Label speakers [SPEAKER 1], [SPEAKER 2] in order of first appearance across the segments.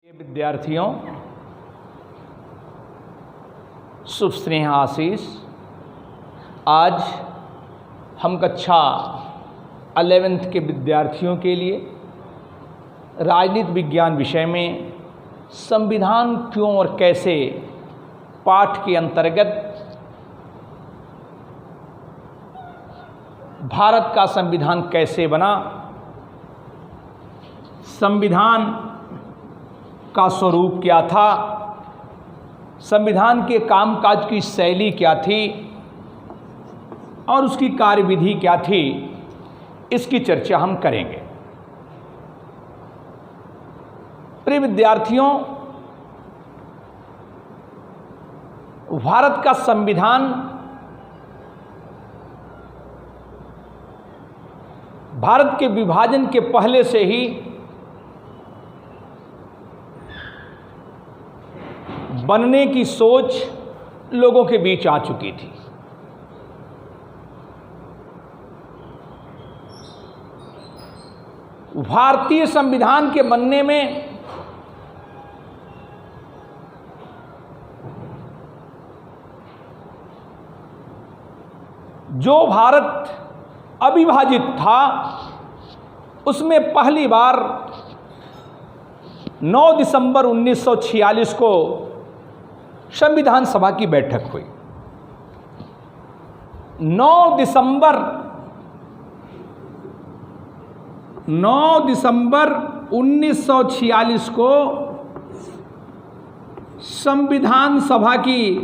[SPEAKER 1] विद्यार्थियों, शुभ स्नेह आशीष। आज हम कक्षा 11th के विद्यार्थियों के लिए राजनीति विज्ञान विषय में संविधान क्यों और कैसे पाठ के अंतर्गत भारत का संविधान कैसे बना, संविधान का स्वरूप क्या था, संविधान के कामकाज की शैली क्या थी और उसकी कार्यविधि क्या थी, इसकी चर्चा हम करेंगे। प्रिय विद्यार्थियों, भारत का संविधान भारत के विभाजन के पहले से ही बनने की सोच लोगों के बीच आ चुकी थी। भारतीय संविधान के बनने में जो भारत अविभाजित था, उसमें पहली बार 9 दिसंबर 1946 को संविधान सभा की बैठक हुई। 9 दिसंबर 1946 को संविधान सभा की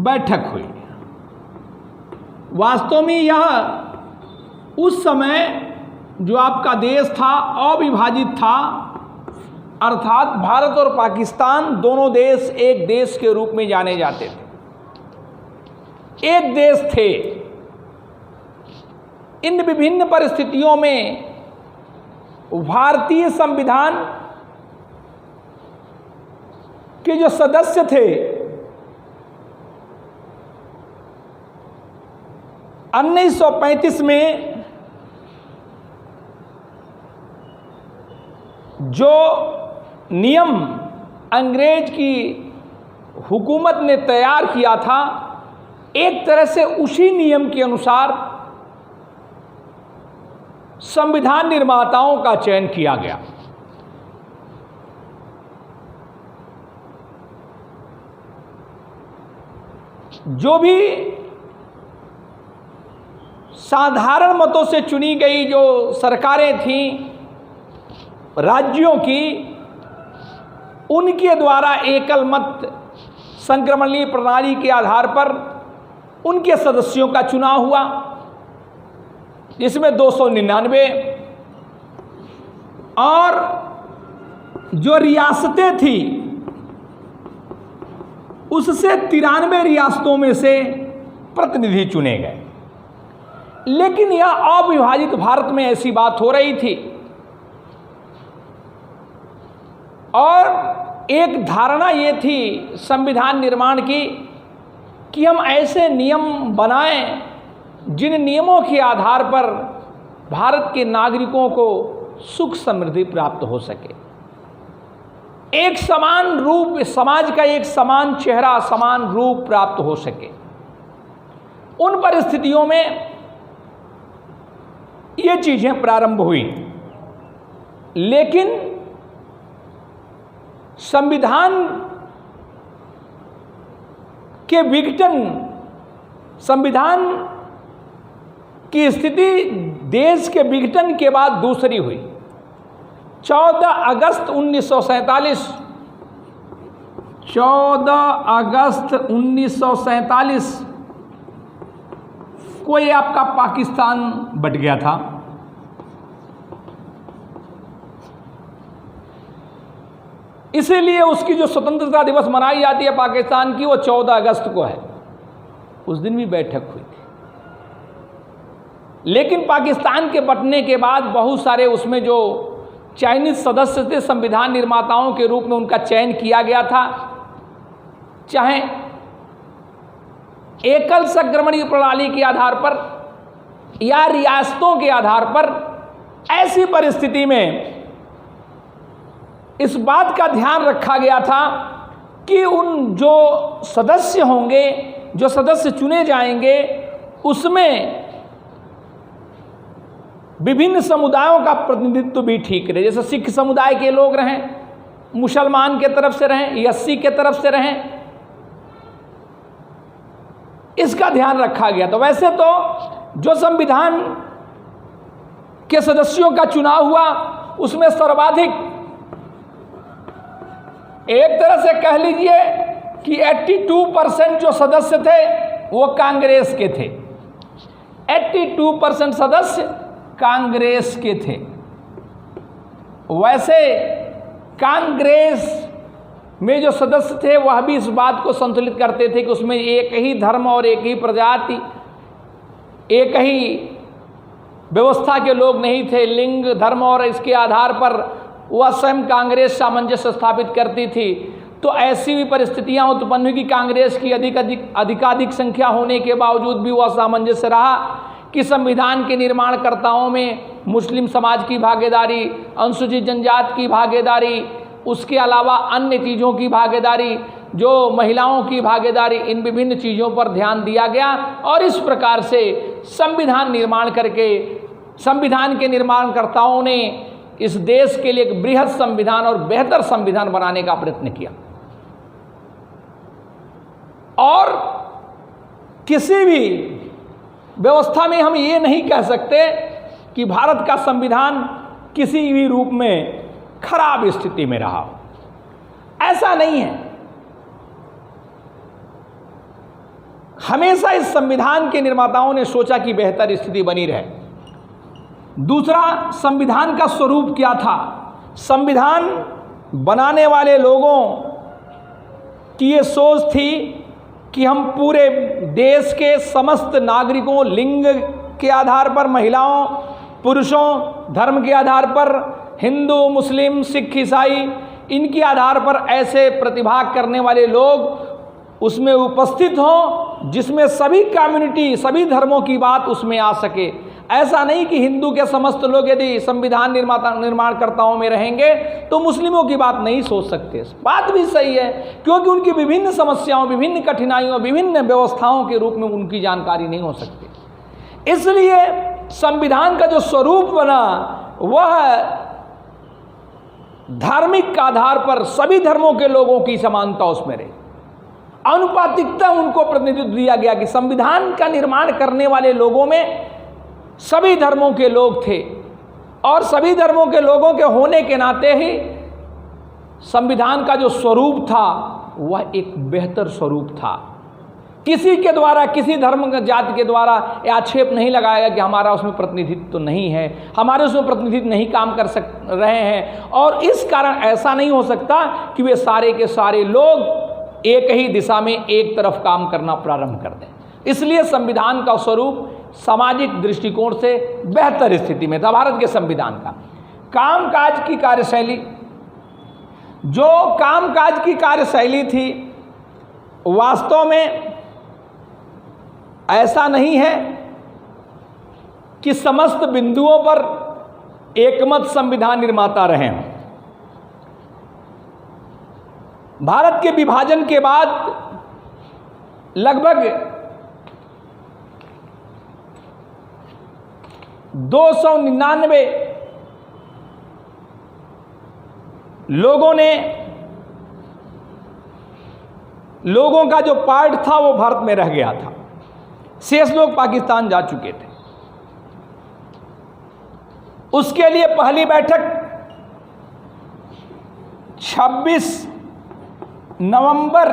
[SPEAKER 1] बैठक हुई। वास्तव में यह उस समय जो आपका देश था अविभाजित था, अर्थात भारत और पाकिस्तान दोनों देश एक देश के रूप में जाने जाते थे, एक देश थे। इन विभिन्न परिस्थितियों में भारतीय संविधान के जो सदस्य थे, 1935 में जो नियम अंग्रेज की हुकूमत ने तैयार किया था, एक तरह से उसी नियम के अनुसार संविधान निर्माताओं का चयन किया गया। जो भी साधारण मतों से चुनी गई जो सरकारें थीं राज्यों की, उनके द्वारा एकल मत संक्रमणीय प्रणाली के आधार पर उनके सदस्यों का चुनाव हुआ, जिसमें 299 और जो रियासतें थी उससे 93 रियासतों में से प्रतिनिधि चुने गए। लेकिन यह अविभाजित भारत में ऐसी बात हो रही थी और एक धारणा ये थी संविधान निर्माण की कि हम ऐसे नियम बनाएं जिन नियमों के आधार पर भारत के नागरिकों को सुख समृद्धि प्राप्त हो सके, एक समान रूप, समाज का एक समान चेहरा, समान रूप प्राप्त हो सके। उन परिस्थितियों में ये चीजें प्रारंभ हुई। लेकिन संविधान के विघटन, संविधान की स्थिति देश के विघटन के बाद दूसरी हुई। 14 अगस्त 1947 को ये आपका पाकिस्तान बट गया था। इसीलिए उसकी जो स्वतंत्रता दिवस मनाई जाती है पाकिस्तान की, वो 14 अगस्त को है। उस दिन भी बैठक हुई थी। लेकिन पाकिस्तान के बंटने के बाद बहुत सारे उसमें जो चाइनीज सदस्य थे, संविधान निर्माताओं के रूप में उनका चयन किया गया था। चाहे एकल संक्रमणीय प्रणाली के आधार पर या रियासतों के आधार पर, ऐसी परिस्थिति में इस बात का ध्यान रखा गया था कि उन जो सदस्य होंगे, जो सदस्य चुने जाएंगे, उसमें विभिन्न समुदायों का प्रतिनिधित्व भी ठीक रहे। जैसे सिख समुदाय के लोग रहें, मुसलमान के तरफ से रहें, एससी के तरफ से रहें, इसका ध्यान रखा गया। तो वैसे तो जो संविधान के सदस्यों का चुनाव हुआ उसमें सर्वाधिक, एक तरह से कह लीजिए कि 82% जो सदस्य थे वो कांग्रेस के थे। 82% सदस्य कांग्रेस के थे। वैसे कांग्रेस में जो सदस्य थे वह भी इस बात को संतुलित करते थे कि उसमें एक ही धर्म और एक ही प्रजाति, एक ही व्यवस्था के लोग नहीं थे। लिंग, धर्म और इसके आधार पर वह स्वयं कांग्रेस सामंजस्य स्थापित करती थी। तो ऐसी भी परिस्थितियां उत्पन्न हुई कि कांग्रेस की अधिकाधिक संख्या होने के बावजूद भी वह सामंजस्य रहा कि संविधान के निर्माणकर्ताओं में मुस्लिम समाज की भागीदारी, अनुसूचित जनजाति की भागीदारी, उसके अलावा अन्य चीज़ों की भागीदारी, जो महिलाओं की भागीदारी, इन विभिन्न चीज़ों पर ध्यान दिया गया। और इस प्रकार से संविधान निर्माण करके संविधान के निर्माणकर्ताओं ने इस देश के लिए एक बृहद संविधान और बेहतर संविधान बनाने का प्रयत्न किया। और किसी भी व्यवस्था में हम ये नहीं कह सकते कि भारत का संविधान किसी भी रूप में खराब स्थिति में रहा हो, ऐसा नहीं है। हमेशा इस संविधान के निर्माताओं ने सोचा कि बेहतर स्थिति बनी रहे। दूसरा, संविधान का स्वरूप क्या था? संविधान बनाने वाले लोगों की ये सोच थी कि हम पूरे देश के समस्त नागरिकों, लिंग के आधार पर महिलाओं, पुरुषों, धर्म के आधार पर हिंदू, मुस्लिम, सिख, ईसाई, इनके आधार पर ऐसे प्रतिभाग करने वाले लोग उसमें उपस्थित हों जिसमें सभी कम्युनिटी, सभी धर्मों की बात उसमें आ सके। ऐसा नहीं कि हिंदू के समस्त लोग यदि संविधान निर्माणकर्ताओं में रहेंगे तो मुस्लिमों की बात नहीं सोच सकते। बात भी सही है, क्योंकि उनकी विभिन्न समस्याओं, विभिन्न कठिनाइयों, विभिन्न व्यवस्थाओं के रूप में उनकी जानकारी नहीं हो सकती। इसलिए संविधान का जो स्वरूप बना वह धार्मिक आधार पर सभी धर्मों के लोगों की समानता उसमें रही, अनुपातिकता उनको प्रतिनिधित्व दिया गया कि संविधान का निर्माण करने वाले लोगों में सभी धर्मों के लोग थे और सभी धर्मों के लोगों के होने के नाते ही संविधान का जो स्वरूप था वह एक बेहतर स्वरूप था। किसी के द्वारा, किसी धर्म जाति के द्वारा यह आक्षेप नहीं लगाया कि हमारा उसमें प्रतिनिधित्व तो नहीं है, हमारे उसमें प्रतिनिधित्व नहीं काम कर रहे हैं। और इस कारण ऐसा नहीं हो सकता कि वे सारे के सारे लोग एक ही दिशा में एक तरफ काम करना प्रारंभ कर दें। इसलिए संविधान का स्वरूप सामाजिक दृष्टिकोण से बेहतर स्थिति में था। भारत के संविधान का कामकाज की कार्यशैली, जो कामकाज की कार्यशैली थी, वास्तव में ऐसा नहीं है कि समस्त बिंदुओं पर एकमत संविधान निर्माता रहे हैं। भारत के विभाजन के बाद लगभग 299 लोगों का जो पार्ट था वो भारत में रह गया था, शेष लोग पाकिस्तान जा चुके थे। उसके लिए पहली बैठक 26 नवंबर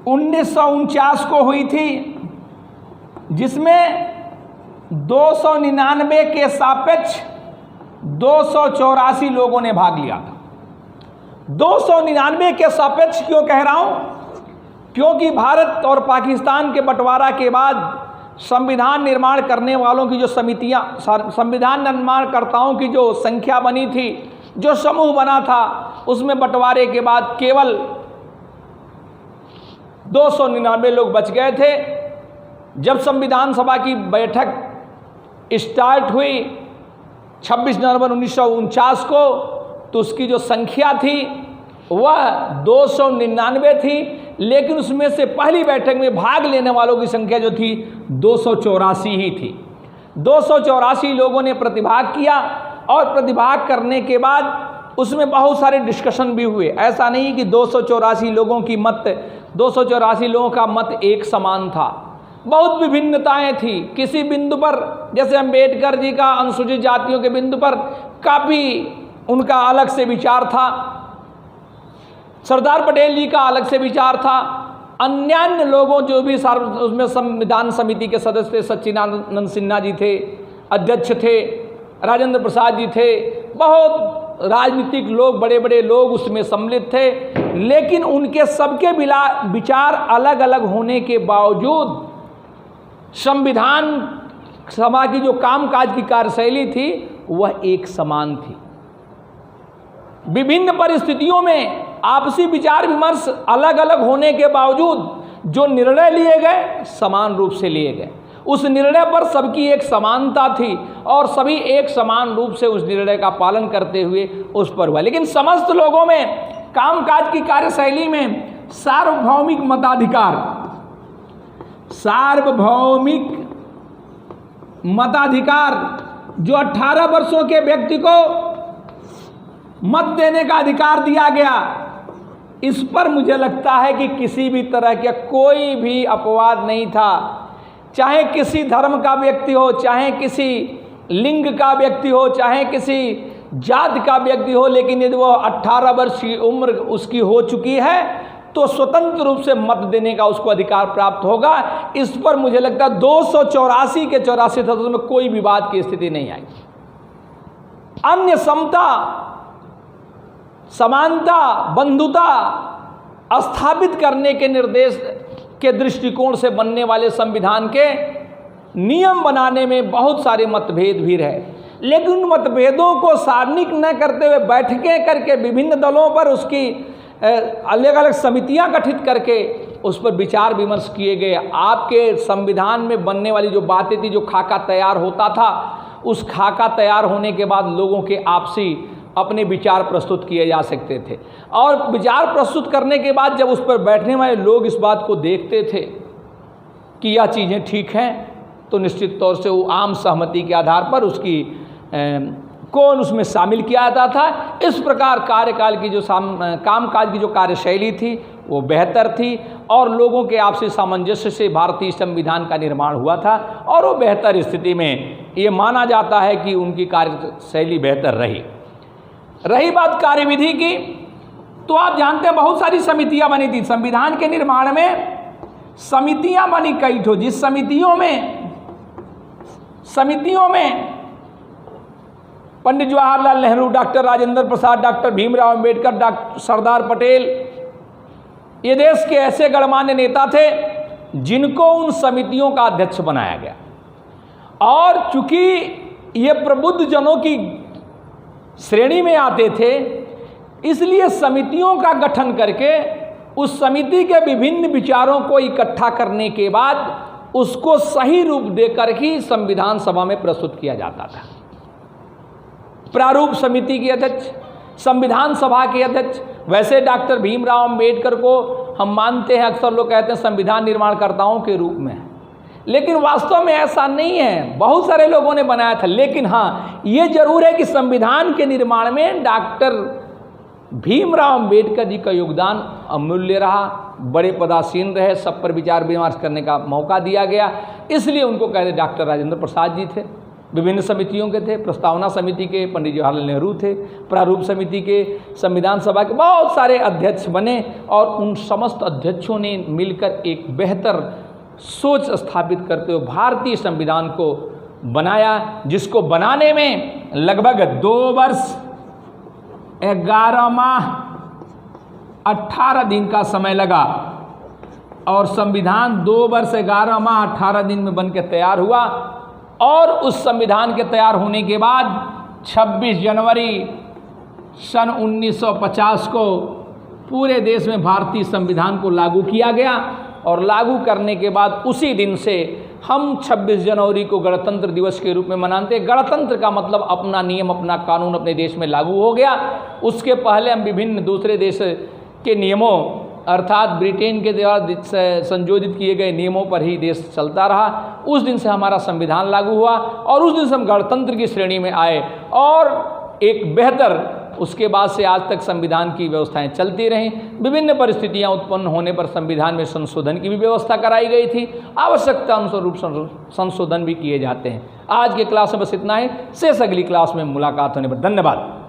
[SPEAKER 1] 1949 को हुई थी, जिसमें 299 के सापेक्ष 284 लोगों ने भाग लिया था। 299 के सापेक्ष क्यों कह रहा हूं? क्योंकि भारत और पाकिस्तान के बंटवारा के बाद संविधान निर्माण करने वालों की जो समितियां, संविधान निर्माणकर्ताओं की जो संख्या बनी थी, जो समूह बना था, उसमें बंटवारे के बाद केवल 299 लोग बच गए थे। जब संविधान सभा की बैठक स्टार्ट हुई 26 नवंबर 1949 को, तो उसकी जो संख्या थी वह 299 थी, लेकिन उसमें से पहली बैठक में भाग लेने वालों की संख्या जो थी 284 ही थी। 284 लोगों ने प्रतिभाग किया और प्रतिभाग करने के बाद उसमें बहुत सारे डिस्कशन भी हुए। ऐसा नहीं कि 284 लोगों की मत 284 लोगों का मत एक समान था, बहुत विभिन्नताएं थी। किसी बिंदु पर जैसे अम्बेडकर जी का अनुसूचित जातियों के बिंदु पर काफ़ी उनका अलग से विचार था, सरदार पटेल जी का अलग से विचार था, अन्य लोगों जो भी उसमें संविधान समिति के सदस्य थे, सच्चिदानंद सिन्हा जी थे, अध्यक्ष थे, राजेंद्र प्रसाद जी थे, बहुत राजनीतिक लोग, बड़े बड़े लोग उसमें सम्मिलित थे। लेकिन उनके सबके विचार अलग अलग होने के बावजूद संविधान सभा की जो कामकाज की कार्यशैली थी वह एक समान थी। विभिन्न परिस्थितियों में आपसी विचार विमर्श अलग अलग होने के बावजूद जो निर्णय लिए गए समान रूप से लिए गए। उस निर्णय पर सबकी एक समानता थी और सभी एक समान रूप से उस निर्णय का पालन करते हुए उस पर हुआ। लेकिन समस्त लोगों में कामकाज की कार्यशैली में सार्वभौमिक मताधिकार, सार्वभौमिक मताधिकार जो 18 वर्षों के व्यक्ति को मत देने का अधिकार दिया गया, इस पर मुझे लगता है कि किसी भी तरह का कोई भी अपवाद नहीं था। चाहे किसी धर्म का व्यक्ति हो, चाहे किसी लिंग का व्यक्ति हो, चाहे किसी जाति का व्यक्ति हो, लेकिन यदि वो 18 वर्ष की उम्र उसकी हो चुकी है तो स्वतंत्र रूप से मत देने का उसको अधिकार प्राप्त होगा। इस पर मुझे लगता है 284 के 84 सदस्यों में कोई विवाद की स्थिति नहीं आई। अन्य समता, समानता, बंधुता स्थापित करने के निर्देश के दृष्टिकोण से बनने वाले संविधान के नियम बनाने में बहुत सारे मतभेद भी रहे, लेकिन उन मतभेदों को सारणिक न करते हुए बैठकें करके विभिन्न दलों पर उसकी अलग अलग समितियां गठित करके उस पर विचार विमर्श किए गए। आपके संविधान में बनने वाली जो बातें थी, जो खाका तैयार होता था, उस खाका तैयार होने के बाद लोगों के आपसी अपने विचार प्रस्तुत किए जा सकते थे और विचार प्रस्तुत करने के बाद जब उस पर बैठने वाले लोग इस बात को देखते थे कि यह चीज़ें ठीक हैं, तो निश्चित तौर से वो आम सहमति के आधार पर उसकी कौन उसमें शामिल किया जाता था। इस प्रकार कार्यकाल की जो कामकाज की जो कार्यशैली थी वो बेहतर थी और लोगों के आपसी सामंजस्य से भारतीय संविधान का निर्माण हुआ था और वो बेहतर स्थिति में ये माना जाता है कि उनकी कार्यशैली बेहतर रही। रही बात कार्यविधि की, तो आप जानते हैं बहुत सारी समितियां बनी थी संविधान के निर्माण में। समितियां बनी कई ठो, जिस समितियों में Pandit Jawaharlal Nehru, doctor Rajendra Prasad, doctor Bhimrao Ambedkar, doctor Sardar Patel, ये देश के ऐसे गणमान्य नेता थे जिनको उन समितियों का अध्यक्ष बनाया गया। और चूंकि ये प्रबुद्ध जनों की श्रेणी में आते थे, इसलिए समितियों का गठन करके उस समिति के विभिन्न विचारों को इकट्ठा करने के बाद उसको सही रूप देकर ही संविधान सभा में प्रस्तुत किया जाता था। प्रारूप समिति के अध्यक्ष, संविधान सभा के अध्यक्ष, वैसे डॉक्टर भीमराव अंबेडकर को हम मानते हैं, अक्सर लोग कहते हैं संविधान निर्माणकर्ताओं के रूप में, लेकिन वास्तव में ऐसा नहीं है। बहुत सारे लोगों ने बनाया था, लेकिन हाँ ये जरूर है कि संविधान के निर्माण में डॉक्टर भीमराव अंबेडकर जी का योगदान अमूल्य रहा, बड़े पदासीन रहे, सब पर विचार विमर्श करने का मौका दिया गया, इसलिए उनको कहते डॉक्टर राजेंद्र प्रसाद जी थे। विभिन्न समितियों के थे, प्रस्तावना समिति के पंडित जवाहरलाल नेहरू थे, प्रारूप समिति के, संविधान सभा के बहुत सारे अध्यक्ष बने और उन समस्त अध्यक्षों ने मिलकर एक बेहतर सोच स्थापित करते हुए भारतीय संविधान को बनाया, जिसको बनाने में लगभग 2 वर्ष 11 माह 18 दिन का समय लगा और संविधान 2 वर्ष 11 माह 18 दिन में बनकर तैयार हुआ। और उस संविधान के तैयार होने के बाद 26 जनवरी सन 1950 को पूरे देश में भारतीय संविधान को लागू किया गया और लागू करने के बाद उसी दिन से हम 26 जनवरी को गणतंत्र दिवस के रूप में मनाते हैं। गणतंत्र का मतलब अपना नियम, अपना कानून अपने देश में लागू हो गया। उसके पहले हम विभिन्न दूसरे देश के नियमों अर्थात ब्रिटेन के द्वारा संशोधित किए गए नियमों पर ही देश चलता रहा। उस दिन से हमारा संविधान लागू हुआ और उस दिन से हम गणतंत्र की श्रेणी में आए और एक बेहतर उसके बाद से आज तक संविधान की व्यवस्थाएं चलती रहीं। विभिन्न परिस्थितियां उत्पन्न होने पर संविधान में संशोधन की भी व्यवस्था कराई गई थी। आवश्यकता अनुसार संशोधन भी किए जाते हैं। आज के क्लास में बस इतना ही। शेष अगली क्लास में मुलाकात होने पर धन्यवाद।